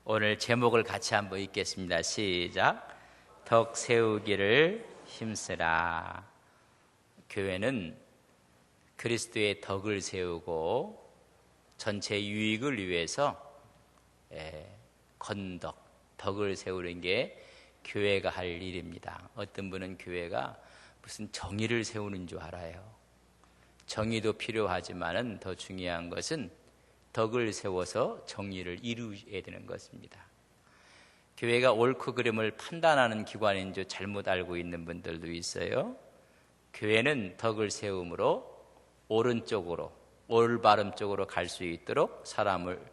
오늘 제목을 같이 한번 읽겠습니다. 시작. 덕 세우기를 힘쓰라. 교회는 그리스도의 덕을 세우고 전체 유익을 위해서 건덕, 덕을 세우는 게 교회가 할 일입니다. 어떤 분은 교회가 무슨 정의를 세우는 줄 알아요. 정의도 필요하지만은 더 중요한 것은 덕을 세워서 정의를 이루어야 되는 것입니다. 교회가 옳고 그름을 판단하는 기관인 줄 잘못 알고 있는 분들도 있어요. 교회는 덕을 세움으로 오른쪽으로, 올바름 쪽으로 갈 수 있도록 사람을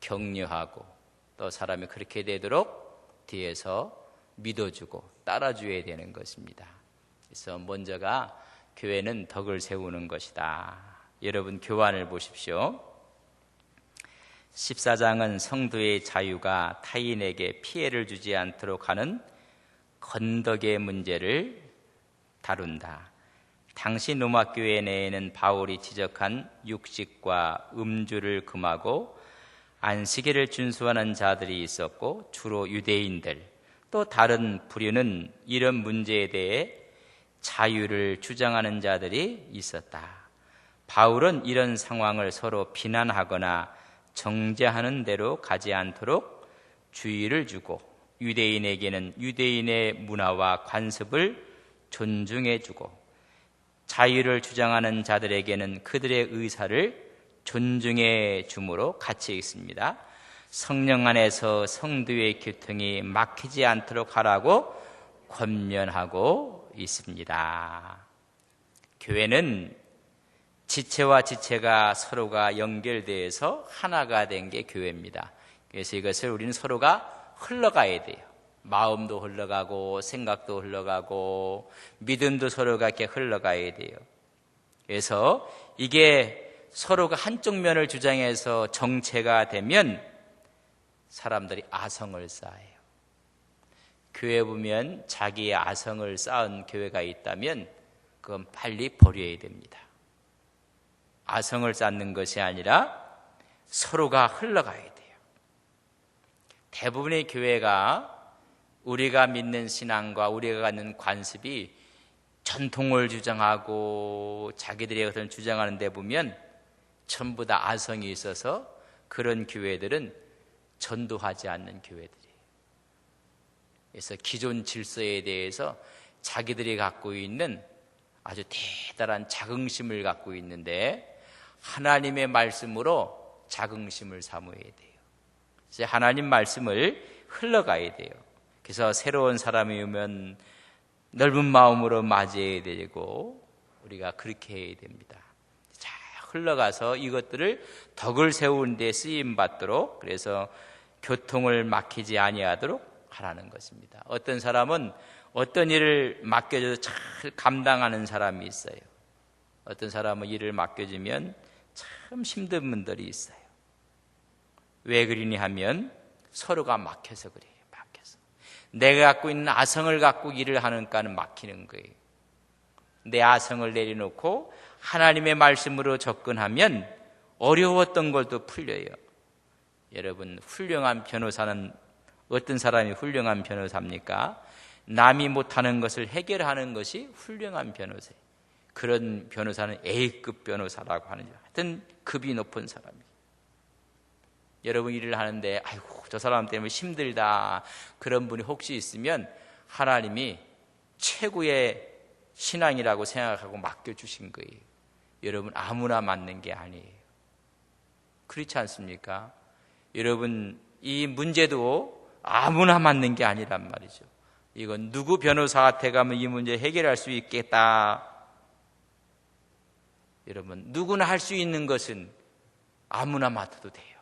격려하고 또 사람이 그렇게 되도록 뒤에서 믿어주고 따라줘야 되는 것입니다. 그래서 먼저가 교회는 덕을 세우는 것이다. 여러분 교환을 보십시오. 14장은 성도의 자유가 타인에게 피해를 주지 않도록 하는 건덕의 문제를 다룬다. 당시 로마 교회 내에는 바울이 지적한 육식과 음주를 금하고 안식일을 준수하는 자들이 있었고 주로 유대인들 또 다른 부류는 이런 문제에 대해 자유를 주장하는 자들이 있었다. 바울은 이런 상황을 서로 비난하거나 정죄하는 대로 가지 않도록 주의를 주고 유대인에게는 유대인의 문화와 관습을 존중해 주고 자유를 주장하는 자들에게는 그들의 의사를 존중해 줌으로 같이 있습니다. 성령 안에서 성도의 교통이 막히지 않도록 하라고 권면하고 있습니다. 교회는 지체와 지체가 서로가 연결되어서 하나가 된 게 교회입니다. 그래서 이것을 우리는 서로가 흘러가야 돼요. 마음도 흘러가고 생각도 흘러가고 믿음도 서로가 이렇게 흘러가야 돼요. 그래서 이게 서로가 한쪽 면을 주장해서 정체가 되면 사람들이 아성을 쌓아요. 교회 보면 자기의 아성을 쌓은 교회가 있다면 그건 빨리 버려야 됩니다. 아성을 쌓는 것이 아니라 서로가 흘러가야 돼요. 대부분의 교회가 우리가 믿는 신앙과 우리가 갖는 관습이 전통을 주장하고 자기들의 것을 주장하는 데 보면 전부 다 아성이 있어서 그런 교회들은 전도하지 않는 교회들이에요. 그래서 기존 질서에 대해서 자기들이 갖고 있는 아주 대단한 자긍심을 갖고 있는데 하나님의 말씀으로 자긍심을 삼아야 돼요. 그래서 하나님 말씀을 흘러가야 돼요. 그래서 새로운 사람이 오면 넓은 마음으로 맞이해야 되고 우리가 그렇게 해야 됩니다. 잘 흘러가서 이것들을 덕을 세우는 데 쓰임받도록 그래서 교통을 막히지 아니하도록 하라는 것입니다. 어떤 사람은 어떤 일을 맡겨줘도 잘 감당하는 사람이 있어요. 어떤 사람은 일을 맡겨주면 참 힘든 분들이 있어요. 왜 그러니 하면 서로가 막혀서 그래요. 막혀서. 내가 갖고 있는 아성을 갖고 일을 하니까는 막히는 거예요. 내 아성을 내려놓고 하나님의 말씀으로 접근하면 어려웠던 것도 풀려요. 여러분 훌륭한 변호사는 어떤 사람이 훌륭한 변호사입니까? 남이 못하는 것을 해결하는 것이 훌륭한 변호사예요. 그런 변호사는 A급 변호사라고 하는데 하여튼 급이 높은 사람이에요. 여러분 일을 하는데 아이고 저 사람 때문에 힘들다 그런 분이 혹시 있으면 하나님이 최고의 신앙이라고 생각하고 맡겨주신 거예요. 여러분 아무나 맡는 게 아니에요. 그렇지 않습니까? 여러분 이 문제도 아무나 맡는 게 아니란 말이죠. 이건 누구 변호사한테 가면 이 문제 해결할 수 있겠다. 여러분 누구나 할 수 있는 것은 아무나 맡아도 돼요.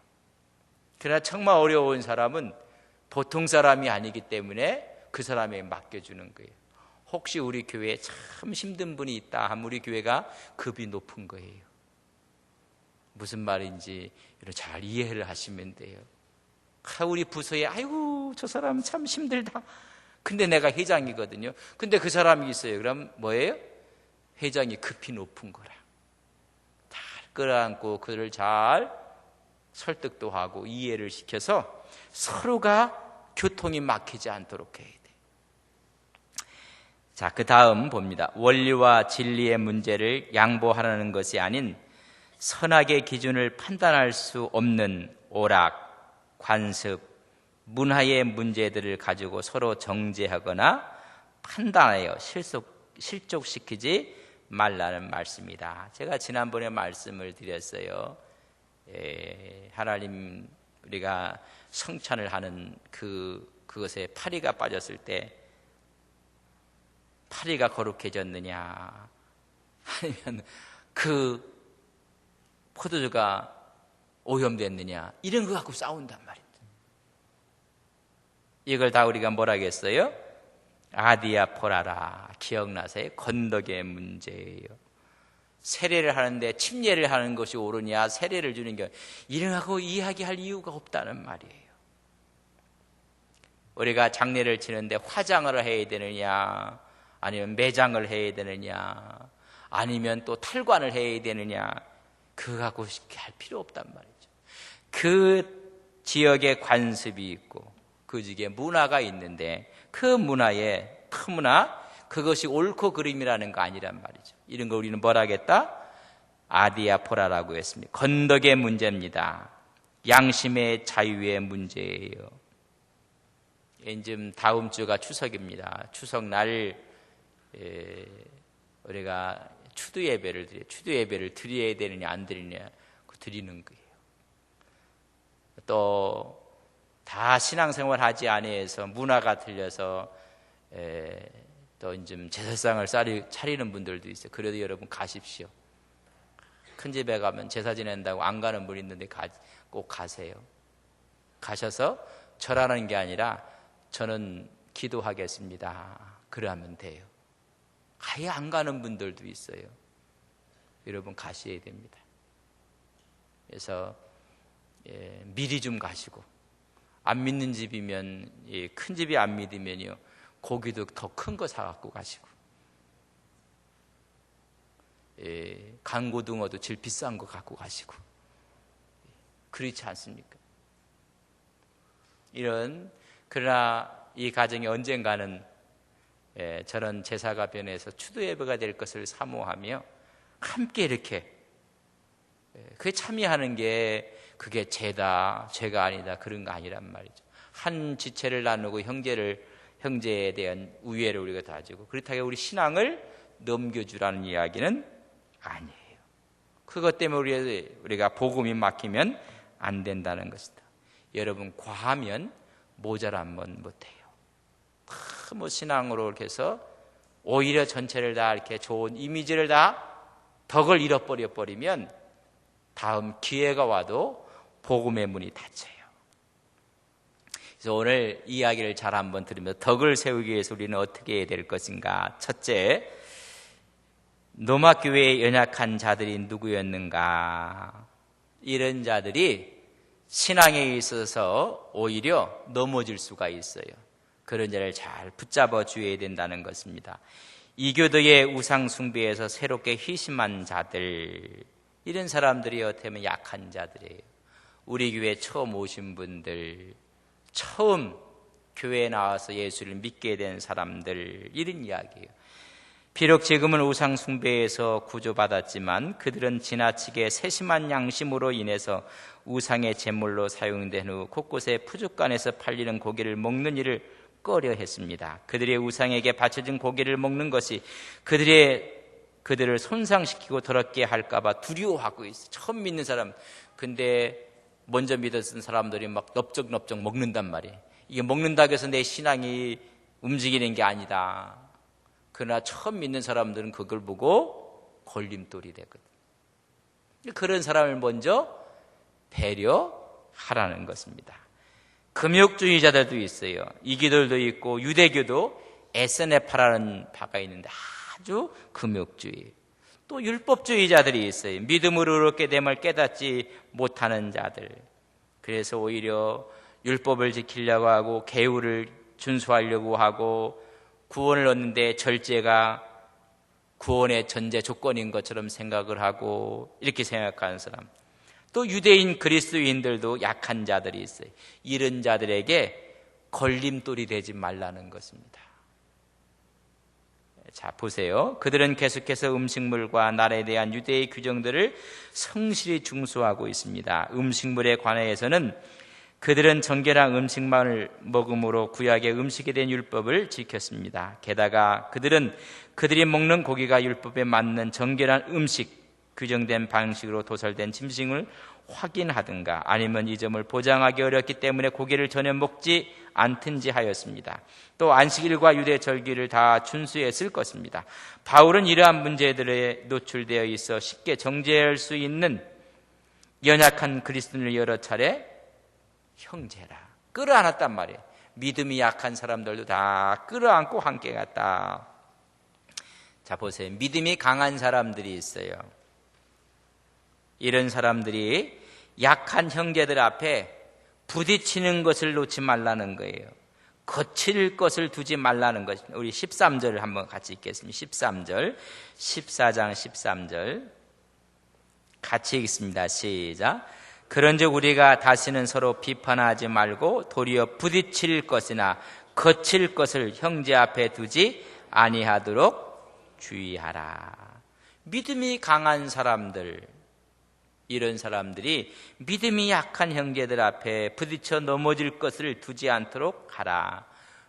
그러나 정말 어려운 사람은 보통 사람이 아니기 때문에 그 사람에게 맡겨주는 거예요. 혹시 우리 교회에 참 힘든 분이 있다 하면 우리 교회가 급이 높은 거예요. 무슨 말인지 잘 이해를 하시면 돼요. 우리 부서에 아이고 저 사람 참 힘들다. 근데 내가 회장이거든요. 근데 그 사람이 있어요. 그럼 뭐예요? 회장이 급이 높은 거라. 잘 끌어안고 그를 잘 설득도 하고 이해를 시켜서 서로가 교통이 막히지 않도록 해야 돼. 자, 그 다음 봅니다. 원리와 진리의 문제를 양보하라는 것이 아닌 선악의 기준을 판단할 수 없는 오락, 관습, 문화의 문제들을 가지고 서로 정죄하거나 판단하여 실족시키지 말라는 말씀이다. 제가 지난번에 말씀을 드렸어요. 하나님, 우리가 성찬을 하는 그것에 파리가 빠졌을 때 파리가 거룩해졌느냐, 아니면 그 포도주가 오염됐느냐, 이런 거 갖고 싸운단 말입니다. 이걸 다 우리가 뭐라 하겠어요? 아디아포라라. 기억나세요? 건덕의 문제예요. 세례를 하는데 침례를 하는 것이 옳으냐, 세례를 주는 게, 이런 하고 이야기할 이유가 없다는 말이에요. 우리가 장례를 치는데 화장을 해야 되느냐, 아니면 매장을 해야 되느냐, 아니면 또 탈관을 해야 되느냐, 그거 갖고 쉽게 할 필요 없단 말이죠. 그 지역에 관습이 있고 그 지역에 문화가 있는데 그 문화에 터무나 그것이 옳고 그름이라는 거 아니란 말이죠. 이런 거 우리는 뭐라 하겠다? 아디아포라라고 했습니다. 건덕의 문제입니다. 양심의 자유의 문제예요. 지금 다음 주가 추석입니다. 추석날 우리가 추도 예배를 드려요. 추도 예배를 드려야 되느냐 안 드리느냐, 드리는 거예요. 또 다 신앙생활 하지 아니해서 문화가 틀려서 또 좀 제사상을 차리는 분들도 있어요. 그래도 여러분 가십시오. 큰 집에 가면 제사 지낸다고 안 가는 분 있는데 꼭 가세요. 가셔서 절하는 게 아니라 저는 기도하겠습니다, 그러면 돼요. 아예 안 가는 분들도 있어요. 여러분 가셔야 됩니다. 그래서 미리 좀 가시고, 안 믿는 집이면, 큰 집이 안 믿으면요, 고기도 더 큰 거 사갖고 가시고, 강고등어도 제일 비싼 거 갖고 가시고, 그렇지 않습니까? 그러나 이 가정이 언젠가는 저런 제사가 변해서 추도 예배가 될 것을 사모하며 함께 이렇게 그게 참여하는 게 그게 죄다, 죄가 아니다, 그런 거 아니란 말이죠. 한 지체를 나누고 형제에 대한 우애를 우리가 다지고 그렇다고 우리 신앙을 넘겨주라는 이야기는 아니에요. 그것 때문에 우리가 복음이 막히면 안 된다는 것이다. 여러분, 과하면 모자라면 못해요. 뭐 신앙으로 이렇게 해서 오히려 전체를 다 이렇게 좋은 이미지를 다 덕을 잃어버려 버리면 다음 기회가 와도 복음의 문이 닫혀요. 그래서 오늘 이야기를 잘 한번 들으면서 덕을 세우기 위해서 우리는 어떻게 해야 될 것인가. 첫째, 노마교회의 연약한 자들이 누구였는가. 이런 자들이 신앙에 있어서 오히려 넘어질 수가 있어요. 그런 자를 잘 붙잡아 주어야 된다는 것입니다. 이교도의 우상 숭배에서 새롭게 희심한 자들, 이런 사람들이 어떻게 보면 약한 자들이에요. 우리 교회 처음 오신 분들, 처음 교회에 나와서 예수를 믿게 된 사람들, 이런 이야기예요. 비록 지금은 우상 숭배에서 구조받았지만 그들은 지나치게 세심한 양심으로 인해서 우상의 제물로 사용된 후 곳곳에 푸죽간에서 팔리는 고기를 먹는 일을 꺼려 했습니다. 그들의 우상에게 바쳐진 고기를 먹는 것이 그들을 손상시키고 더럽게 할까봐 두려워하고 있어요. 처음 믿는 사람. 근데 먼저 믿었던 사람들이 막 넓적넓적 먹는단 말이에요. 이게 먹는다고 해서 내 신앙이 움직이는 게 아니다. 그러나 처음 믿는 사람들은 그걸 보고 걸림돌이 되거든. 그런 사람을 먼저 배려하라는 것입니다. 금욕주의자들도 있어요. 이교도도 있고 유대교도 에스네파라는 바가 있는데 아주 금욕주의. 또 율법주의자들이 있어요. 믿음으로 의롭게 됨을 깨닫지 못하는 자들. 그래서 오히려 율법을 지키려고 하고 계율을 준수하려고 하고 구원을 얻는데 절제가 구원의 전제 조건인 것처럼 생각을 하고 이렇게 생각하는 사람. 또 유대인 그리스도인들도 약한 자들이 있어요. 이런 자들에게 걸림돌이 되지 말라는 것입니다. 자, 보세요. 그들은 계속해서 음식물과 날에 대한 유대의 규정들을 성실히 준수하고 있습니다. 음식물에 관해서는 그들은 정결한 음식만을 먹음으로 구약의 음식에 대한 율법을 지켰습니다. 게다가 그들은 그들이 먹는 고기가 율법에 맞는 정결한 음식, 규정된 방식으로 도설된 짐승을 확인하든가 아니면 이 점을 보장하기 어렵기 때문에 고기를 전혀 먹지 않든지 하였습니다. 또 안식일과 유대 절기를 다 준수했을 것입니다. 바울은 이러한 문제들에 노출되어 있어 쉽게 정죄할 수 있는 연약한 그리스도인을 여러 차례 형제라 끌어안았단 말이에요. 믿음이 약한 사람들도 다 끌어안고 함께 갔다. 자, 보세요. 믿음이 강한 사람들이 있어요. 이런 사람들이 약한 형제들 앞에 부딪히는 것을 놓지 말라는 거예요. 거칠 것을 두지 말라는 것. 우리 13절을 한번 같이 읽겠습니다. 13절, 14장 13절 같이 읽습니다. 시작. 그런즉 우리가 다시는 서로 비판하지 말고 도리어 부딪힐 것이나 거칠 것을 형제 앞에 두지 아니하도록 주의하라. 믿음이 강한 사람들, 이런 사람들이 믿음이 약한 형제들 앞에 부딪혀 넘어질 것을 두지 않도록 하라.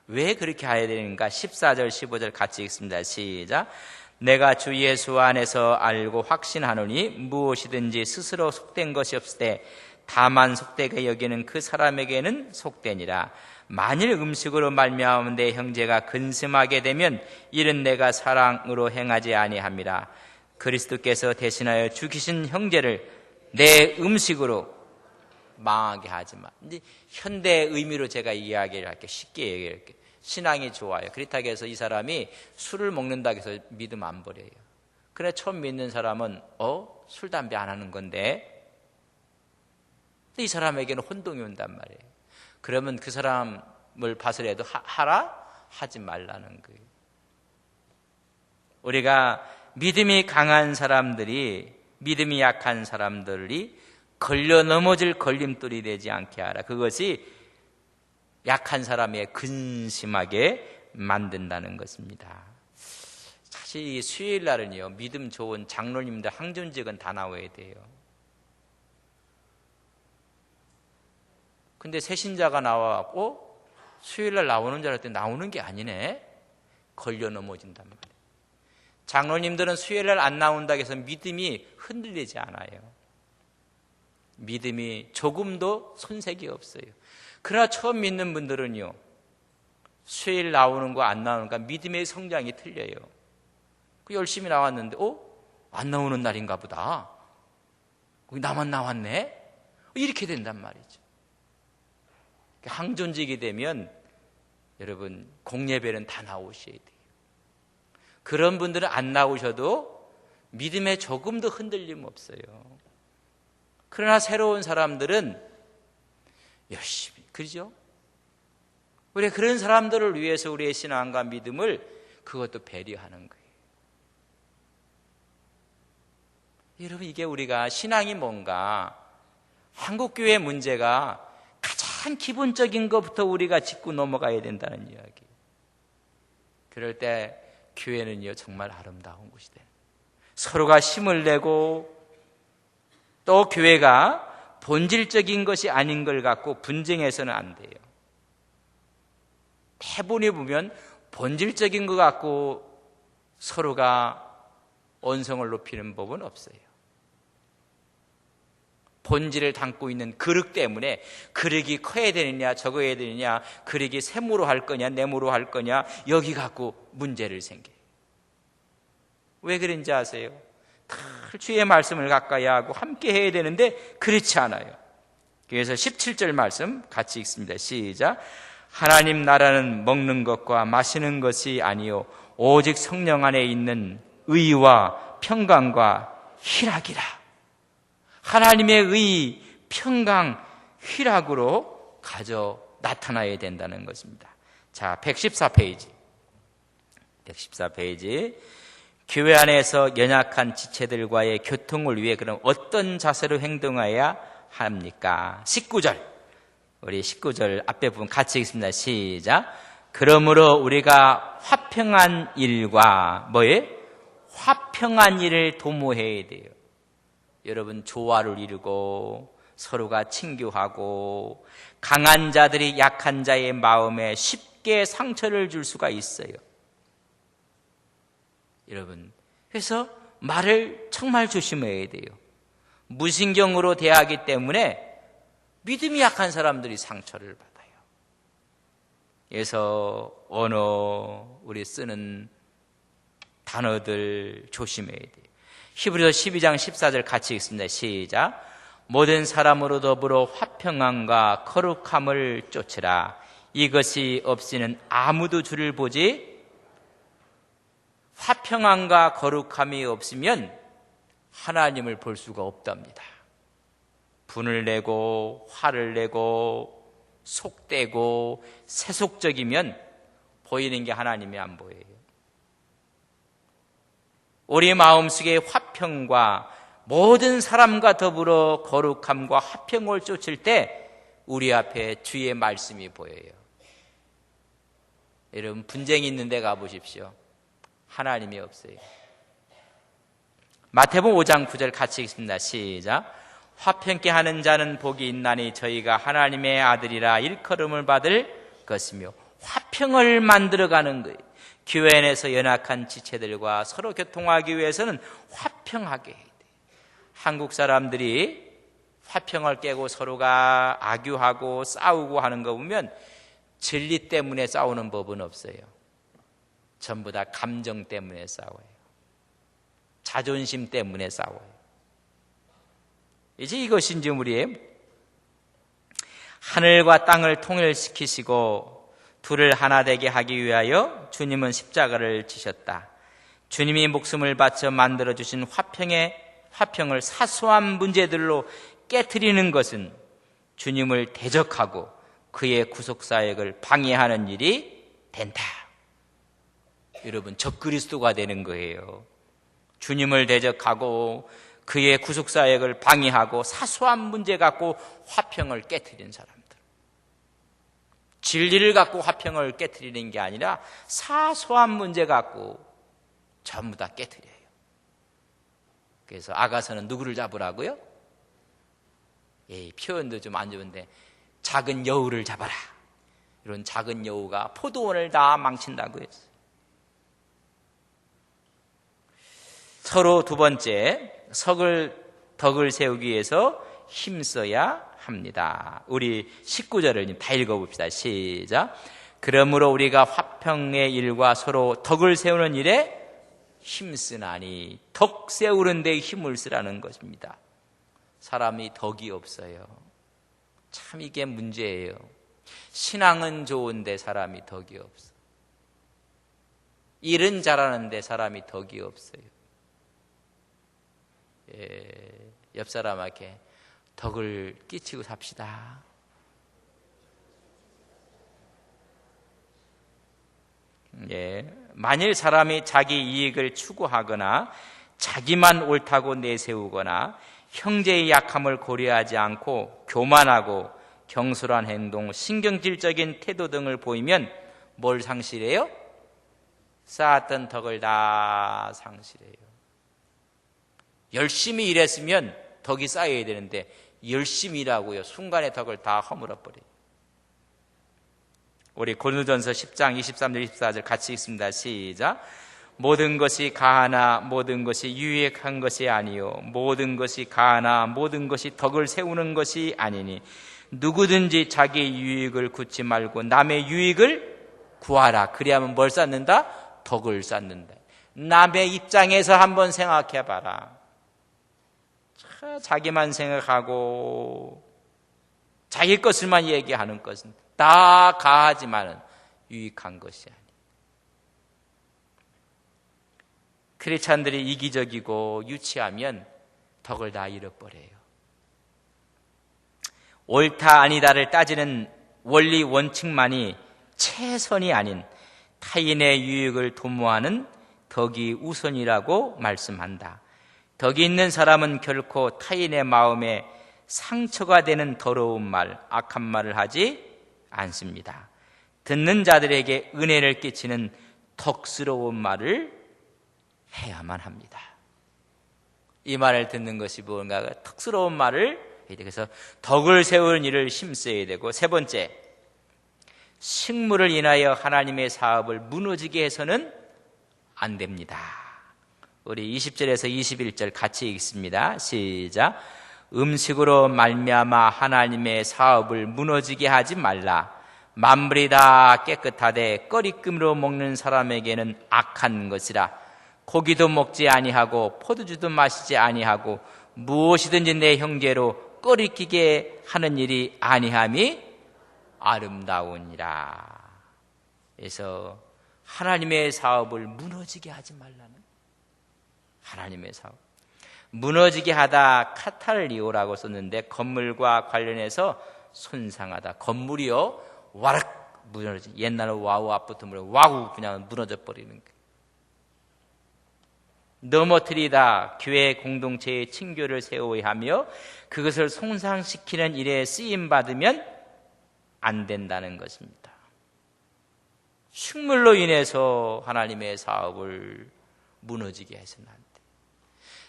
왜 그렇게 해야 되는가? 14절 15절 같이 읽습니다. 시작. 내가 주 예수 안에서 알고 확신하노니 무엇이든지 스스로 속된 것이 없으되 다만 속되게 여기는 그 사람에게는 속되니라. 만일 음식으로 말미암아 내 형제가 근심하게 되면 이는 내가 사랑으로 행하지 아니함이라. 그리스도께서 대신하여 죽이신 형제를 내 음식으로 망하게 하지 마. 이제 현대 의미로 제가 이야기를 할게요. 쉽게 얘기할게요. 신앙이 좋아요. 그렇다고 해서 이 사람이 술을 먹는다고 해서 믿음 안 버려요. 그래 처음 믿는 사람은 술, 담배 안 하는 건데 이 사람에게는 혼동이 온단 말이에요. 그러면 그 사람을 봐서라도 하라? 하지 말라는 거예요. 우리가 믿음이 강한 사람들이 믿음이 약한 사람들이 걸려 넘어질 걸림돌이 되지 않게 하라. 그것이 약한 사람의 근심하게 만든다는 것입니다. 사실 이 수요일 날은요, 믿음 좋은 장로님들 항존직은 다 나와야 돼요. 근데 새신자가 나와갖고 수요일 날 나오는 줄 알았더니 나오는 게 아니네. 걸려 넘어진단 말이에요. 장로님들은 수요일 날 안 나온다고 해서 믿음이 흔들리지 않아요. 믿음이 조금도 손색이 없어요. 그러나 처음 믿는 분들은요, 수요일 나오는 거 안 나오는 거 믿음의 성장이 틀려요. 열심히 나왔는데 안 나오는 날인가 보다. 나만 나왔네? 이렇게 된단 말이죠. 항존직이 되면 여러분 공예배는 다 나오셔야 돼요. 그런 분들은 안 나오셔도 믿음에 조금도 흔들림 없어요. 그러나 새로운 사람들은 열심히, 그죠? 우리 그런 사람들을 위해서 우리의 신앙과 믿음을 그것도 배려하는 거예요. 여러분, 이게 우리가 신앙이 뭔가, 한국교회 문제가 가장 기본적인 것부터 우리가 짚고 넘어가야 된다는 이야기. 그럴 때 교회는요, 정말 아름다운 곳이 돼요. 서로가 힘을 내고 또 교회가 본질적인 것이 아닌 걸 갖고 분쟁해서는 안 돼요. 대부분이 보면 본질적인 것 갖고 서로가 언성을 높이는 법은 없어요. 본질을 담고 있는 그릇 때문에 그릇이 커야 되느냐 적어야 되느냐, 그릇이 샘으로 할 거냐 네모로 할 거냐, 여기 갖고 문제를 생겨요. 왜 그런지 아세요? 늘 주의 말씀을 가까이 하고 함께 해야 되는데 그렇지 않아요. 그래서 17절 말씀 같이 읽습니다. 시작. 하나님 나라는 먹는 것과 마시는 것이 아니요 오직 성령 안에 있는 의와 평강과 희락이라. 하나님의 의, 평강, 희락으로 가져 나타나야 된다는 것입니다. 자, 114페이지. 교회 안에서 연약한 지체들과의 교통을 위해 그럼 어떤 자세로 행동해야 합니까? 19절, 우리 19절 앞에 부분 같이 읽습니다. 시작. 그러므로 우리가 화평한 일과 뭐예요? 화평한 일을 도모해야 돼요. 여러분, 조화를 이루고 서로가 친교하고 강한 자들이 약한 자의 마음에 쉽게 상처를 줄 수가 있어요. 여러분, 그래서 말을 정말 조심해야 돼요. 무신경으로 대하기 때문에 믿음이 약한 사람들이 상처를 받아요. 그래서 언어, 우리 쓰는 단어들 조심해야 돼요. 히브리서 12장 14절 같이 읽습니다. 시작. 모든 사람으로 더불어 화평함과 거룩함을 쫓으라. 이것이 없이는 아무도 주를 보지. 화평함과 거룩함이 없으면 하나님을 볼 수가 없답니다. 분을 내고 화를 내고 속되고 세속적이면 보이는 게 하나님이 안 보여요. 우리 마음속에 화평과 모든 사람과 더불어 거룩함과 화평을 쫓을 때 우리 앞에 주의 말씀이 보여요. 여러분, 분쟁이 있는 데 가보십시오. 하나님이 없어요. 마태복음 5장 9절 같이 읽습니다. 시작. 화평케 하는 자는 복이 있나니 저희가 하나님의 아들이라 일컬음을 받을 것이며, 화평을 만들어가는 거예요. 교회 안에서 연약한 지체들과 서로 교통하기 위해서는 화평하게 해야 돼요. 한국 사람들이 화평을 깨고 서로가 악유하고 싸우고 하는 거 보면 진리 때문에 싸우는 법은 없어요. 전부 다 감정 때문에 싸워요. 자존심 때문에 싸워요. 이제 이것인지 우리의 하늘과 땅을 통일시키시고 둘을 하나 되게 하기 위하여 주님은 십자가를 지셨다. 주님이 목숨을 바쳐 만들어주신 화평을 사소한 문제들로 깨트리는 것은 주님을 대적하고 그의 구속사역을 방해하는 일이 된다. 여러분, 적그리스도가 되는 거예요. 주님을 대적하고 그의 구속사역을 방해하고 사소한 문제 갖고 화평을 깨트리는 사람들. 진리를 갖고 화평을 깨트리는 게 아니라 사소한 문제 갖고 전부 다 깨트려요. 그래서 아가서는 누구를 잡으라고요? 표현도 좀 안 좋은데 작은 여우를 잡아라. 이런 작은 여우가 포도원을 다 망친다고 했어요. 서로 두 번째, 덕을 세우기 위해서 힘써야 합니다. 우리 19절을 다 읽어봅시다. 시작. 그러므로 우리가 화평의 일과 서로 덕을 세우는 일에 힘쓰나니, 덕 세우는 데 힘을 쓰라는 것입니다. 사람이 덕이 없어요. 참 이게 문제예요. 신앙은 좋은데 사람이 덕이 없어. 일은 잘하는데 사람이 덕이 없어요. 옆 사람에게 덕을 끼치고 삽시다. 만일 사람이 자기 이익을 추구하거나 자기만 옳다고 내세우거나 형제의 약함을 고려하지 않고 교만하고 경솔한 행동, 신경질적인 태도 등을 보이면 뭘 상실해요? 쌓았던 덕을 다 상실해요. 열심히 일했으면 덕이 쌓여야 되는데 열심히 일하고요, 순간에 덕을 다 허물어버려요. 우리 고린도전서 10장 23절 24절 같이 읽습니다. 시작. 모든 것이 가하나 모든 것이 유익한 것이 아니요 모든 것이 가하나 모든 것이 덕을 세우는 것이 아니니 누구든지 자기 유익을 굳지 말고 남의 유익을 구하라. 그리하면 뭘 쌓는다? 덕을 쌓는다. 남의 입장에서 한번 생각해봐라. 자기만 생각하고 자기 것을만 얘기하는 것은 다 가하지만은 유익한 것이 아니에요. 크리스찬들이 이기적이고 유치하면 덕을 다 잃어버려요. 옳다 아니다를 따지는 원리 원칙만이 최선이 아닌 타인의 유익을 도모하는 덕이 우선이라고 말씀한다. 덕이 있는 사람은 결코 타인의 마음에 상처가 되는 더러운 말, 악한 말을 하지 않습니다. 듣는 자들에게 은혜를 끼치는 덕스러운 말을 해야만 합니다. 이 말을 듣는 것이 뭔가 덕스러운 말을 해야 돼. 그래서 덕을 세우는 일을 힘써야 되고, 세 번째, 식물을 인하여 하나님의 사업을 무너지게 해서는 안 됩니다. 우리 20절에서 21절 같이 읽습니다. 시작. 음식으로 말미암아 하나님의 사업을 무너지게 하지 말라. 만물이 다 깨끗하되 꺼리낌으로 먹는 사람에게는 악한 것이라. 고기도 먹지 아니하고 포도주도 마시지 아니하고 무엇이든지 내 형제로 꺼리끼게 하는 일이 아니함이 아름다우니라. 그래서 하나님의 사업을 무너지게 하지 말라는, 하나님의 사업 무너지게 하다 카탈리오라고 썼는데, 건물과 관련해서 손상하다. 건물이요 와락 무너지, 옛날에 와우 앞부터 와우 그냥 무너져 버리는 거예요. 넘어뜨리다, 교회 공동체의 층교를 세워야 하며 그것을 손상시키는 일에 쓰임받으면 안 된다는 것입니다. 식물로 인해서 하나님의 사업을 무너지게 해서는 안 돼.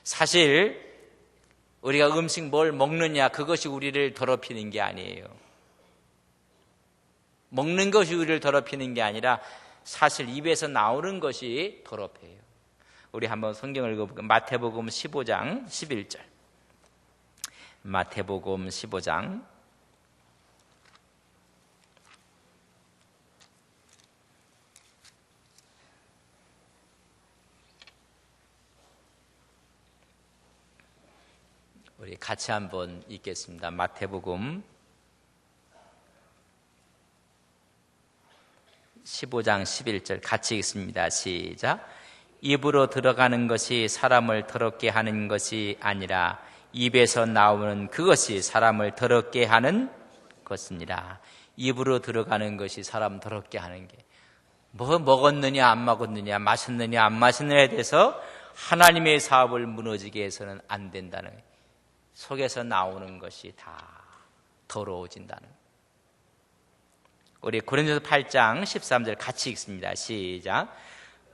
사실 우리가 음식 뭘 먹느냐, 그것이 우리를 더럽히는 게 아니에요. 먹는 것이 우리를 더럽히는 게 아니라 사실 입에서 나오는 것이 더럽혀요. 우리 한번 성경을 읽어볼까요? 마태복음 15장 11절. 마태복음 15장 11절. 우리 같이 한번 읽겠습니다. 마태복음 15장 11절 같이 읽습니다. 시작. 입으로 들어가는 것이 사람을 더럽게 하는 것이 아니라 입에서 나오는 그것이 사람을 더럽게 하는 것입니다. 입으로 들어가는 것이 사람 더럽게 하는 게, 뭐 먹었느냐 안 먹었느냐, 마셨느냐 안 마셨느냐에 대해서 하나님의 사업을 무너지게 해서는 안 된다는 거예요. 속에서 나오는 것이 다 더러워진다는 거예요. 우리 고린도서 8장 13절 같이 읽습니다. 시작.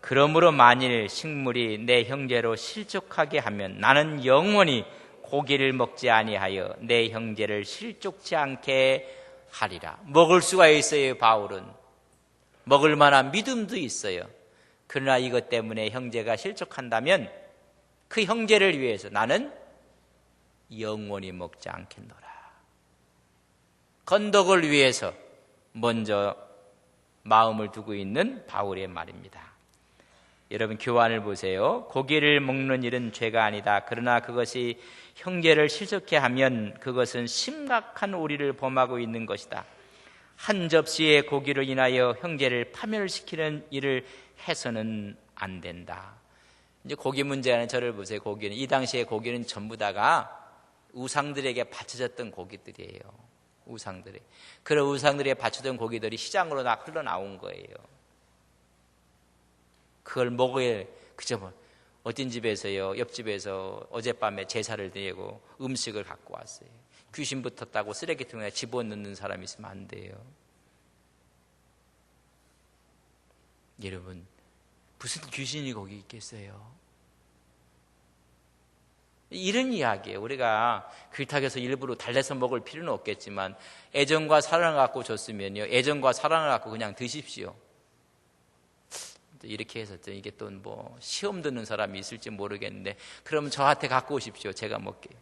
그러므로 만일 식물이 내 형제로 실족하게 하면 나는 영원히 고기를 먹지 아니하여 내 형제를 실족치 않게 하리라. 먹을 수가 있어요. 바울은 먹을 만한 믿음도 있어요. 그러나 이것 때문에 형제가 실족한다면 그 형제를 위해서 나는 영원히 먹지 않겠노라. 건덕을 위해서 먼저 마음을 두고 있는 바울의 말입니다. 여러분, 교환을 보세요. 고기를 먹는 일은 죄가 아니다. 그러나 그것이 형제를 실족해 하면 그것은 심각한 오리를 범하고 있는 것이다. 한 접시의 고기로 인하여 형제를 파멸시키는 일을 해서는 안 된다. 이제 고기 문제는 저를 보세요. 고기는, 이 당시에 고기는 전부 다가 우상들에게 바쳐졌던 고기들이에요. 우상들이. 그런 우상들에게 바쳐진 고기들이 시장으로 다 흘러나온 거예요. 그걸 먹어야, 그저 뭐 어떤 집에서요, 옆집에서 어젯밤에 제사를 드리고 음식을 갖고 왔어요. 귀신 붙었다고 쓰레기통에 집어넣는 사람이 있으면 안 돼요. 여러분, 무슨 귀신이 거기 있겠어요? 이런 이야기예요. 우리가 길탁에서 일부러 달래서 먹을 필요는 없겠지만 애정과 사랑을 갖고 줬으면요, 애정과 사랑을 갖고 그냥 드십시오. 이렇게 해서 이게 또 뭐 시험 듣는 사람이 있을지 모르겠는데, 그러면 저한테 갖고 오십시오. 제가 먹게요.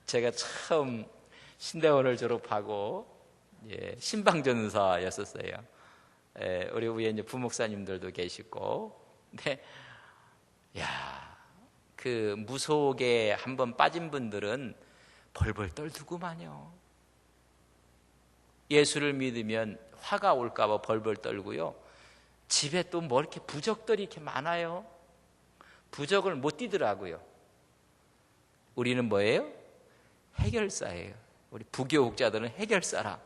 제가 처음 신대원을 졸업하고 신방전사였었어요. 우리 위에 이제 부목사님들도 계시고, 근데 그 무속에 한번 빠진 분들은 벌벌 떨더구만요. 예수를 믿으면 화가 올까봐 벌벌 떨고요. 집에 또 뭐 이렇게 부적들이 이렇게 많아요. 부적을 못 띄더라고요. 우리는 뭐예요? 해결사예요. 우리 부교육자들은 해결사라.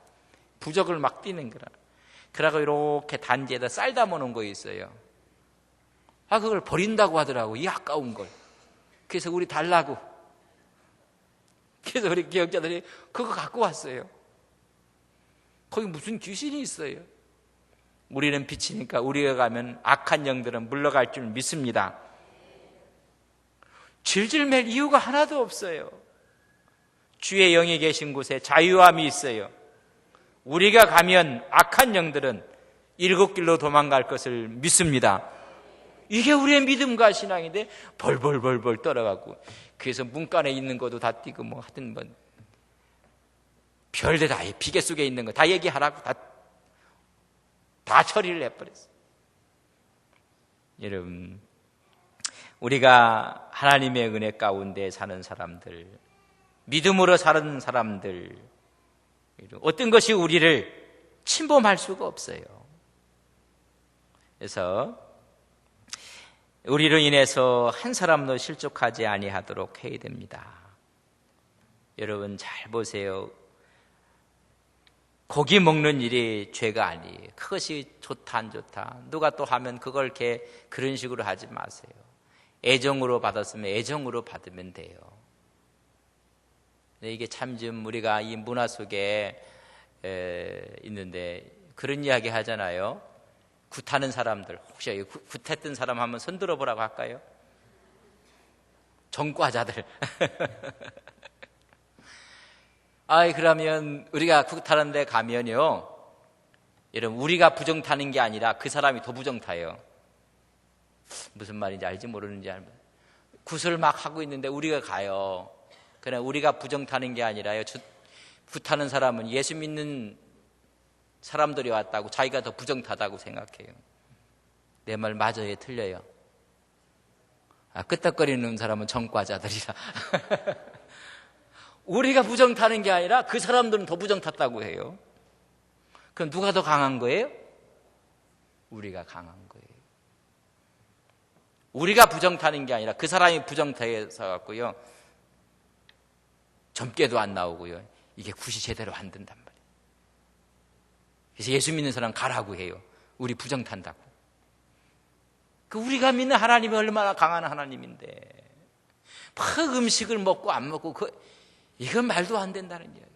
부적을 막 띄는 거라. 그러고 이렇게 단지에다 쌀 담아놓은 거 있어요. 그걸 버린다고 하더라고. 이 아까운 걸. 그래서 우리 달라고. 그래서 우리 기억자들이 그거 갖고 왔어요. 거기 무슨 귀신이 있어요. 우리는 빛이니까 우리가 가면 악한 영들은 물러갈 줄 믿습니다. 질질 맬 이유가 하나도 없어요. 주의 영이 계신 곳에 자유함이 있어요. 우리가 가면 악한 영들은 일곱 길로 도망갈 것을 믿습니다. 이게 우리의 믿음과 신앙인데 벌벌벌벌 떨어가고, 그래서 문간에 있는 것도 다 띄고 뭐 하여튼 뭐 별데 다 비계 속에 있는 거 다 얘기하라고 다 처리를 해버렸어요. 여러분, 우리가 하나님의 은혜 가운데 사는 사람들, 믿음으로 사는 사람들, 어떤 것이 우리를 침범할 수가 없어요. 그래서 우리로 인해서 한 사람도 실족하지 아니하도록 해야 됩니다. 여러분 잘 보세요. 고기 먹는 일이 죄가 아니에요. 그것이 좋다 안 좋다 누가 또 하면 그걸 이렇게 그런 식으로 하지 마세요. 애정으로 받았으면 애정으로 받으면 돼요. 이게 참 좀 우리가 이 문화 속에 있는데 그런 이야기 하잖아요. 굿하는 사람들, 혹시 굿했던 사람 한번 손 들어보라고 할까요? 전과자들. 그러면 우리가 굿하는 데 가면요, 여러분, 우리가 부정 타는 게 아니라 그 사람이 더 부정 타요. 무슨 말인지 알지 모르는지 알면 굿을 막 하고 있는데 우리가 가요. 그냥 우리가 부정 타는 게 아니라요, 굿하는 사람은 예수 믿는 사람들이 왔다고 자기가 더 부정타다고 생각해요. 내 말 맞아요, 틀려요? 끄떡거리는 사람은 전과자들이라. 우리가 부정타는 게 아니라 그 사람들은 더 부정탔다고 해요. 그럼 누가 더 강한 거예요? 우리가 강한 거예요. 우리가 부정타는 게 아니라 그 사람이 부정타해서 갖고요, 점괘도 안 나오고요, 이게 굿이 제대로 안 된단 말이에요. 그래서 예수 믿는 사람 가라고 해요. 우리 부정 탄다고. 우리가 믿는 하나님이 얼마나 강한 하나님인데, 막 음식을 먹고 안 먹고 이건 말도 안 된다는 이야기예요.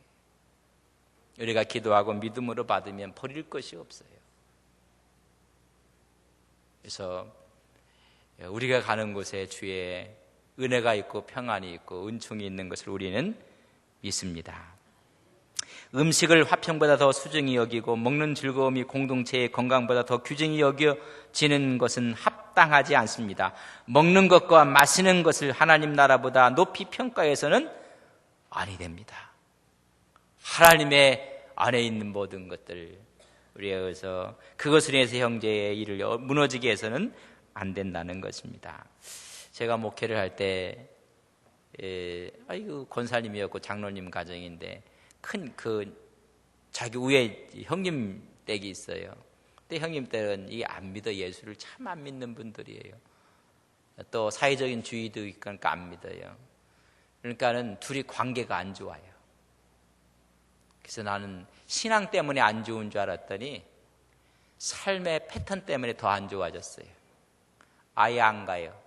우리가 기도하고 믿음으로 받으면 버릴 것이 없어요. 그래서 우리가 가는 곳에 주의 은혜가 있고 평안이 있고 은총이 있는 것을 우리는 믿습니다. 음식을 화평보다 더 소중히 여기고 먹는 즐거움이 공동체의 건강보다 더 귀중히 여겨지는 것은 합당하지 않습니다. 먹는 것과 마시는 것을 하나님 나라보다 높이 평가해서는 아니 됩니다. 하나님의 안에 있는 모든 것들, 우리에서 그것을 위해서 형제의 일을 무너지게 해서는 안 된다는 것입니다. 제가 목회를 할 때 권사님이었고 장로님 가정인데 큰 자기 위에 형님 댁이 있어요. 근데 형님 댁은 안 믿어, 예수를 참 안 믿는 분들이에요. 또 사회적인 주의도 있으니까 안 믿어요. 그러니까는 둘이 관계가 안 좋아요. 그래서 나는 신앙 때문에 안 좋은 줄 알았더니 삶의 패턴 때문에 더 안 좋아졌어요. 아예 안 가요.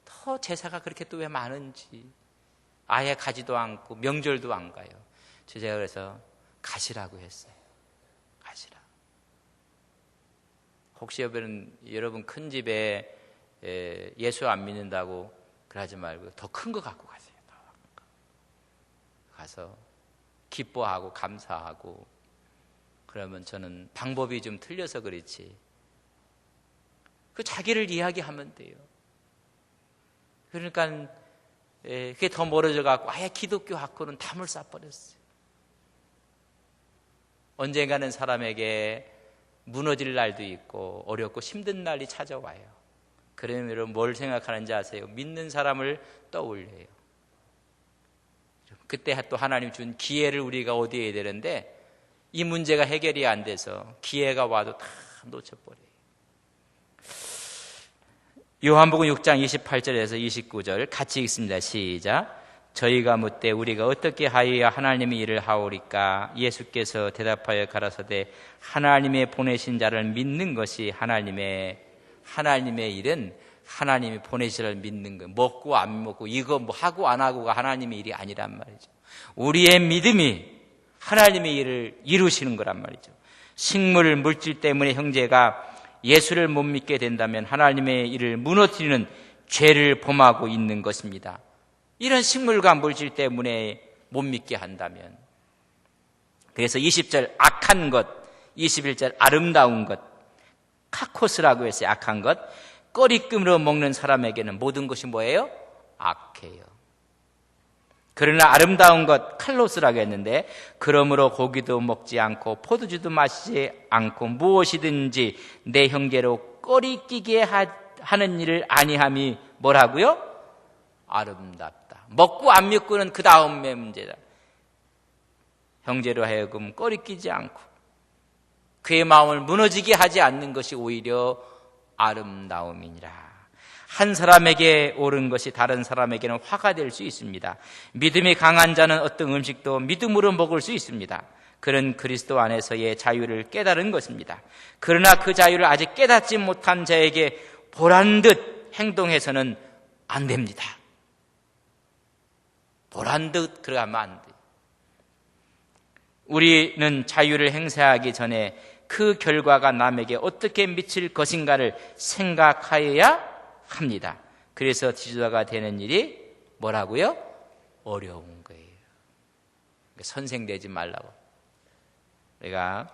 더 제사가 그렇게 또 왜 많은지 아예 가지도 않고 명절도 안 가요. 제가 그래서 가시라고 했어요. 가시라. 혹시 여러분 큰 집에 예수 안 믿는다고 그러지 말고 더 큰 거 갖고 가세요. 더 가서 기뻐하고 감사하고, 그러면 저는 방법이 좀 틀려서 그렇지 자기를 이야기하면 돼요. 그러니까 그게 더 멀어져 갖고 아예 기독교 학교는 담을 쌓아버렸어요. 언젠가는 사람에게 무너질 날도 있고 어렵고 힘든 날이 찾아와요. 그러면 여러분 뭘 생각하는지 아세요? 믿는 사람을 떠올려요. 그때 또 하나님 준 기회를 우리가 얻어야 되는데 이 문제가 해결이 안 돼서 기회가 와도 다 놓쳐버려요. 요한복음 6장 28절에서 29절 같이 읽습니다. 시작. 저희가 묻되 우리가 어떻게 하여야 하나님의 일을 하오리까? 예수께서 대답하여 가라사대 하나님의 보내신 자를 믿는 것이 하나님의 일은 하나님이 보내신 자를 믿는 거. 먹고 안 먹고 이거 뭐 하고 안 하고가 하나님의 일이 아니란 말이죠. 우리의 믿음이 하나님의 일을 이루시는 거란 말이죠. 식물, 물질 때문에 형제가 예수를 못 믿게 된다면 하나님의 일을 무너뜨리는 죄를 범하고 있는 것입니다. 이런 식물과 물질 때문에 못 믿게 한다면. 그래서 20절 악한 것, 21절 아름다운 것, 카코스라고 했어요. 악한 것. 꺼리낌으로 먹는 사람에게는 모든 것이 뭐예요? 악해요. 그러나 아름다운 것, 칼로스라고 했는데, 그러므로 고기도 먹지 않고 포도주도 마시지 않고 무엇이든지 내 형제로 꺼리끼게 하는 일을 아니함이 뭐라고요? 아름답다. 먹고 안 믿고는 그 다음의 문제다. 형제로 하여금 꺼리끼지 않고 그의 마음을 무너지게 하지 않는 것이 오히려 아름다움이니라. 한 사람에게 옳은 것이 다른 사람에게는 화가 될 수 있습니다. 믿음이 강한 자는 어떤 음식도 믿음으로 먹을 수 있습니다. 그런 그리스도 안에서의 자유를 깨달은 것입니다. 그러나 그 자유를 아직 깨닫지 못한 자에게 보란 듯 행동해서는 안 됩니다. 보란 듯 그러면 안 돼. 우리는 자유를 행사하기 전에 그 결과가 남에게 어떻게 미칠 것인가를 생각하여야 합니다. 그래서 지도자가 되는 일이 뭐라고요? 어려운 거예요. 선생 되지 말라고. 우리가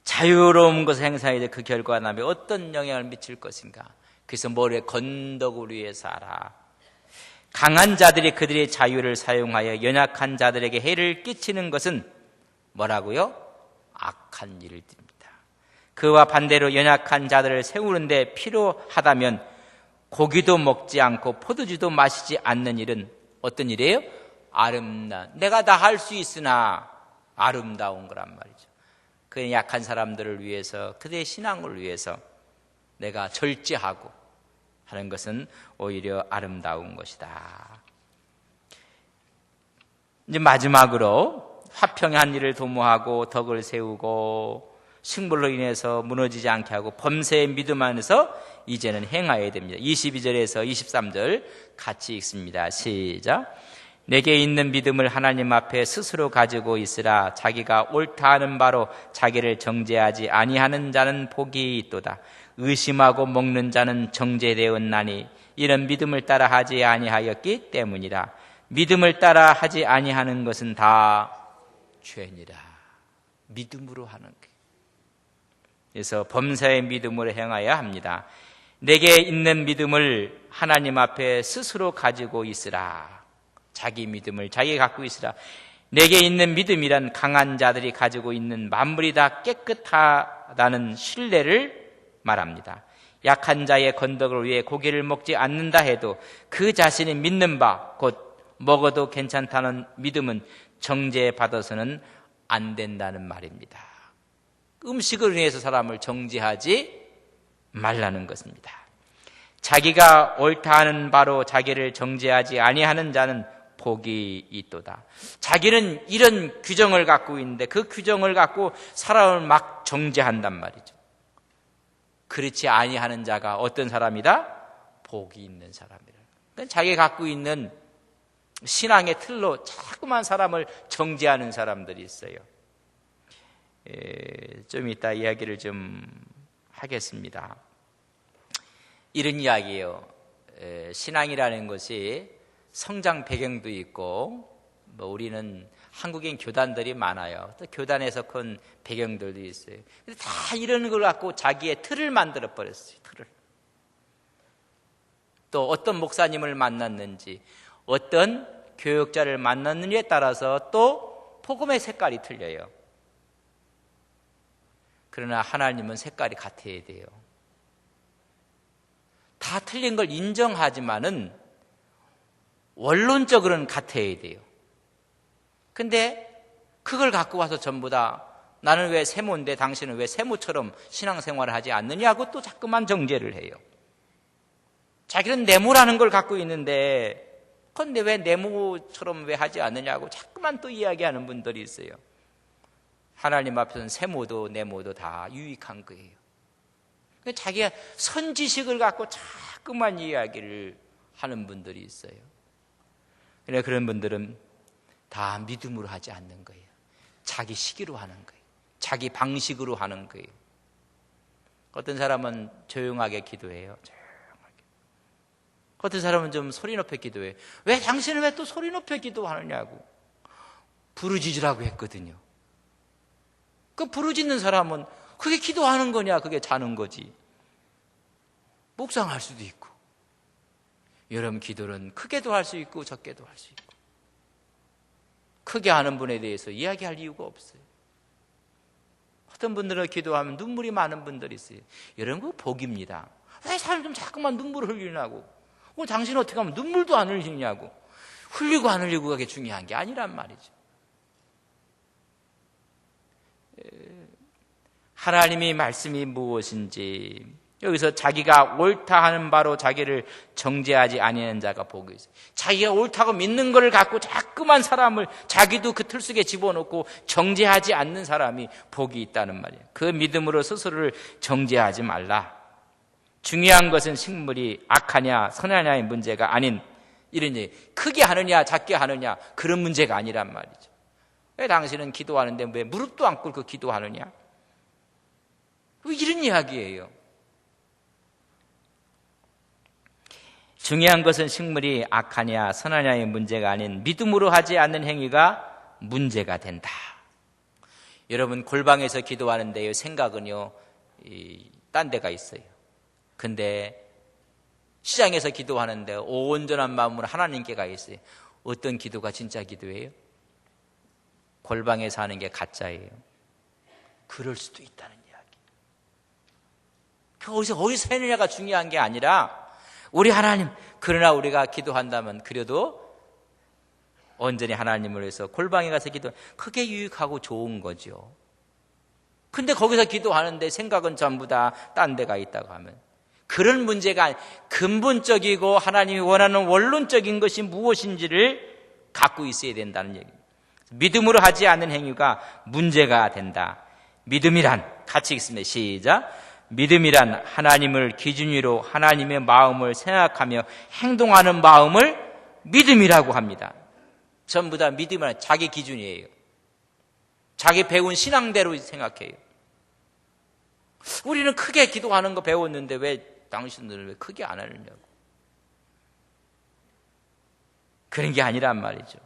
자유로운 것을 행사해야 돼. 그 결과가 남에게 어떤 영향을 미칠 것인가. 그래서 뭐래? 건덕을 위해서 하라. 강한 자들이 그들의 자유를 사용하여 연약한 자들에게 해를 끼치는 것은 뭐라고요? 악한 일들입니다. 그와 반대로 연약한 자들을 세우는데 필요하다면 고기도 먹지 않고 포도주도 마시지 않는 일은 어떤 일이에요? 내가 다 할 수 있으나 아름다운 거란 말이죠. 그 약한 사람들을 위해서, 그들의 신앙을 위해서 내가 절제하고 하는 것은 오히려 아름다운 것이다. 이제 마지막으로 화평한 일을 도모하고 덕을 세우고 식물로 인해서 무너지지 않게 하고 범세의 믿음 안에서 이제는 행하여야 됩니다. 22절에서 23절 같이 읽습니다. 시작. 내게 있는 믿음을 하나님 앞에 스스로 가지고 있으라. 자기가 옳다 하는 바로 자기를 정죄하지 아니하는 자는 복이 있도다. 의심하고 먹는 자는 정죄되었나니 이런 믿음을 따라 하지 아니하였기 때문이라. 믿음을 따라 하지 아니하는 것은 다 죄니라. 믿음으로 하는 게. 그래서 범사의 믿음으로 행하여야 합니다. 내게 있는 믿음을 하나님 앞에 스스로 가지고 있으라. 자기 믿음을 자기가 갖고 있으라. 내게 있는 믿음이란 강한 자들이 가지고 있는 만물이 다 깨끗하다는 신뢰를 말합니다. 약한 자의 건덕을 위해 고기를 먹지 않는다 해도 그 자신이 믿는 바 곧 먹어도 괜찮다는 믿음은 정죄받아서는 안 된다는 말입니다. 음식을 위해서 사람을 정죄하지 말라는 것입니다. 자기가 옳다 하는 바로 자기를 정죄하지 아니하는 자는 복이 있도다. 자기는 이런 규정을 갖고 있는데 그 규정을 갖고 사람을 막 정죄한단 말이죠. 그렇지 아니하는 자가 어떤 사람이다? 복이 있는 사람이라. 그러니까 자기가 갖고 있는 신앙의 틀로 자꾸만 사람을 정죄하는 사람들이 있어요. 좀 이따 이야기를 좀 하겠습니다. 이런 이야기예요. 신앙이라는 것이 성장 배경도 있고, 우리는 한국인 교단들이 많아요. 또 교단에서 큰 배경들도 있어요. 근데 다 이런 걸 갖고 자기의 틀을 만들어 버렸어요. 틀을. 또 어떤 목사님을 만났는지, 어떤 교육자를 만났느냐에 따라서 또 복음의 색깔이 틀려요. 그러나 하나님은 색깔이 같아야 돼요. 다 틀린 걸 인정하지만은 원론적으로는 같아야 돼요. 근데 그걸 갖고 와서 전부 다 나는 왜 세모인데 당신은 왜 세모처럼 신앙생활을 하지 않느냐고 또 자꾸만 정죄를 해요. 자기는 네모라는 걸 갖고 있는데 그런데 왜 네모처럼 왜 하지 않느냐고 자꾸만 또 이야기하는 분들이 있어요. 하나님 앞에서는 세모도 네모도 다 유익한 거예요. 자기가 선지식을 갖고 자꾸만 이야기를 하는 분들이 있어요. 그래 그런 분들은 다 믿음으로 하지 않는 거예요. 자기 시기로 하는 거예요. 자기 방식으로 하는 거예요. 어떤 사람은 조용하게 기도해요. 조용하게. 어떤 사람은 좀 소리 높여 기도해요. 왜 당신은 왜 또 소리 높여 기도하느냐고 부르짖으라고 했거든요. 그 부르짖는 사람은 그게 기도하는 거냐, 그게 자는 거지. 묵상할 수도 있고, 여러분 기도는 크게도 할 수 있고 적게도 할 수 있고, 크게 하는 분에 대해서 이야기할 이유가 없어요. 어떤 분들은 기도하면 눈물이 많은 분들이 있어요. 여러분 그거 복입니다. 왜 사람 좀 자꾸만 눈물을 흘리냐고. 오늘 당신 어떻게 하면 눈물도 안 흘리냐고. 흘리고 안 흘리고 그게 중요한 게 아니란 말이죠. 하나님의 말씀이 무엇인지 여기서 자기가 옳다 하는 바로 자기를 정죄하지 아니하는 자가 복이 있어요. 자기가 옳다고 믿는 것을 갖고 자꾸만 사람을 자기도 그 틀 속에 집어넣고 정죄하지 않는 사람이 복이 있다는 말이에요. 그 믿음으로 스스로를 정죄하지 말라. 중요한 것은 식물이 악하냐 선하냐의 문제가 아닌, 이런 얘기, 크게 하느냐 작게 하느냐 그런 문제가 아니란 말이죠. 왜 당신은 기도하는데 왜 무릎도 안 꿇고 기도하느냐, 이런 이야기예요. 중요한 것은 식물이 악하냐 선하냐의 문제가 아닌 믿음으로 하지 않는 행위가 문제가 된다. 여러분 골방에서 기도하는데요, 생각은요 딴 데가 있어요. 근데 시장에서 기도하는데 온전한 마음으로 하나님께 가 있어요. 어떤 기도가 진짜 기도예요? 골방에서 하는 게 가짜예요. 그럴 수도 있다는 이야기. 어디서 했느냐가 중요한 게 아니라, 우리 하나님, 그러나 우리가 기도한다면 그래도 온전히 하나님을 위해서 골방에 가서 기도, 그게 유익하고 좋은 거죠. 근데 거기서 기도하는데 생각은 전부 다 딴 데가 있다고 하면 그런 문제가 근본적이고 하나님이 원하는 원론적인 것이 무엇인지를 갖고 있어야 된다는 얘기입니다. 믿음으로 하지 않는 행위가 문제가 된다. 믿음이란, 같이 읽습니다. 시작. 믿음이란 하나님을 기준으로 하나님의 마음을 생각하며 행동하는 마음을 믿음이라고 합니다. 전부 다 믿음은 자기 기준이에요. 자기 배운 신앙대로 생각해요. 우리는 크게 기도하는 거 배웠는데 왜 당신들은 왜 크게 안 하느냐고. 그런 게 아니란 말이죠.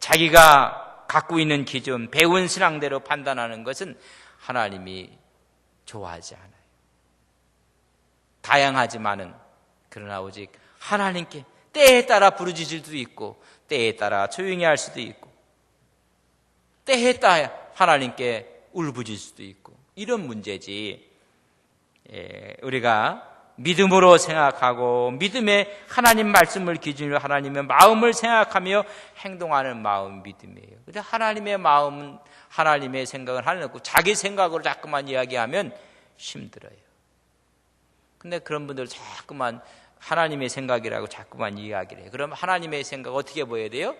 자기가 갖고 있는 기준, 배운 신앙대로 판단하는 것은 하나님이 좋아하지 않아요. 다양하지만은 그러나 오직 하나님께 때에 따라 부르짖을 수도 있고 때에 따라 조용히 할 수도 있고 때에 따라 하나님께 울부짖을 수도 있고, 이런 문제지. 우리가 믿음으로 생각하고 믿음의 하나님 말씀을 기준으로 하나님의 마음을 생각하며 행동하는 마음이 믿음이에요. 근데 하나님의 마음은 하나님의 생각을 하는 거고 자기 생각으로 자꾸만 이야기하면 힘들어요. 근데 그런 분들 자꾸만 하나님의 생각이라고 자꾸만 이야기를 해요. 그럼 하나님의 생각 어떻게 보여야 돼요?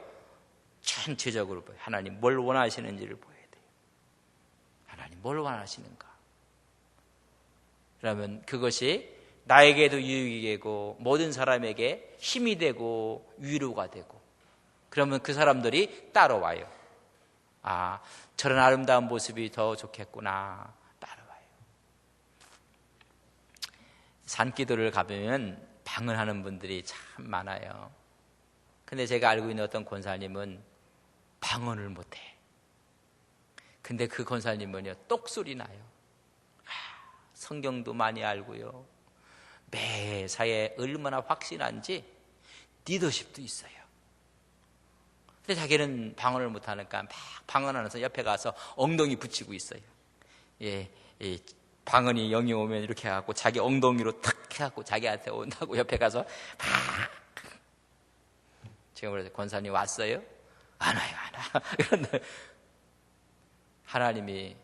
전체적으로 보여요. 하나님 뭘 원하시는지를 보여야 돼요. 하나님 뭘 원하시는가? 그러면 그것이 나에게도 유익이 되고 모든 사람에게 힘이 되고 위로가 되고, 그러면 그 사람들이 따라와요. 아, 저런 아름다운 모습이 더 좋겠구나, 따라와요. 산기도를 가보면 방언하는 분들이 참 많아요. 근데 제가 알고 있는 어떤 권사님은 방언을 못해. 근데 그 권사님은요, 똑소리 나요. 성경도 많이 알고요, 매사에 얼마나 확신한지 리더십도 있어요. 근데 자기는 방언을 못하니까 막 방언하면서 옆에 가서 엉덩이 붙이고 있어요. 방언이 영이 오면 이렇게 해갖고 자기 엉덩이로 탁 해갖고 자기한테 온다고 옆에 가서 막. 제가 그래서 권사님 왔어요? 안 와요, 안 와. 그런데 하나님이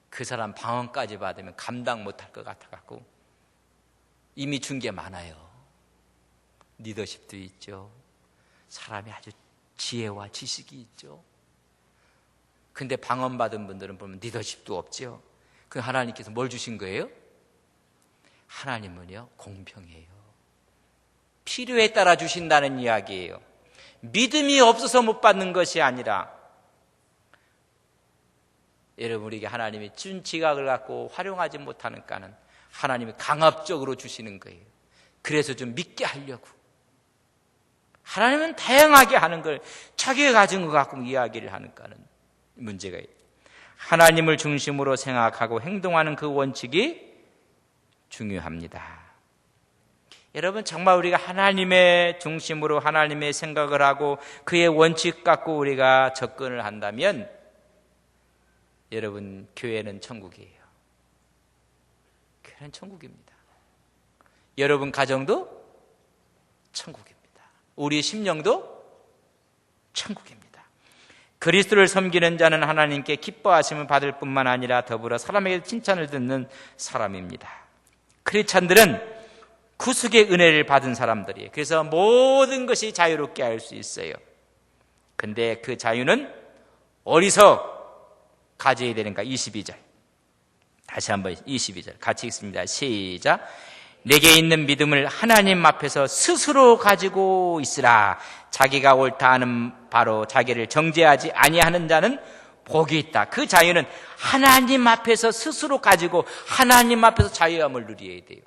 그 사람 방언까지 받으면 감당 못할 것 같아갖고 이미 준 게 많아요. 리더십도 있죠, 사람이 아주 지혜와 지식이 있죠. 근데 방언받은 분들은 보면 리더십도 없죠. 그 하나님께서 뭘 주신 거예요? 하나님은요, 공평해요. 필요에 따라 주신다는 이야기예요. 믿음이 없어서 못 받는 것이 아니라, 여러분, 우리에게 하나님이 준 지각을 갖고 활용하지 못하니까는 하나님이 강압적으로 주시는 거예요. 그래서 좀 믿게 하려고. 하나님은 다양하게 하는 걸 자기가 가진 것 갖고 이야기를 하니까는 문제가 있어요. 하나님을 중심으로 생각하고 행동하는 그 원칙이 중요합니다. 여러분, 정말 우리가 하나님의 중심으로 하나님의 생각을 하고 그의 원칙 갖고 우리가 접근을 한다면 여러분, 교회는 천국이에요. 교회는 천국입니다. 여러분 가정도 천국입니다. 우리 심령도 천국입니다. 그리스도를 섬기는 자는 하나님께 기뻐하심을 받을 뿐만 아니라 더불어 사람에게 칭찬을 듣는 사람입니다. 크리스찬들은 구속의 은혜를 받은 사람들이에요. 그래서 모든 것이 자유롭게 할 수 있어요. 근데 그 자유는 어디서 가져야 되는가? 22절. 다시 한번 22절 같이 읽습니다. 시작. 내게 있는 믿음을 하나님 앞에서 스스로 가지고 있으라. 자기가 옳다 하는 바로 자기를 정죄하지 아니하는 자는 복이 있다. 그 자유는 하나님 앞에서 스스로 가지고 하나님 앞에서 자유함을 누려야 돼요.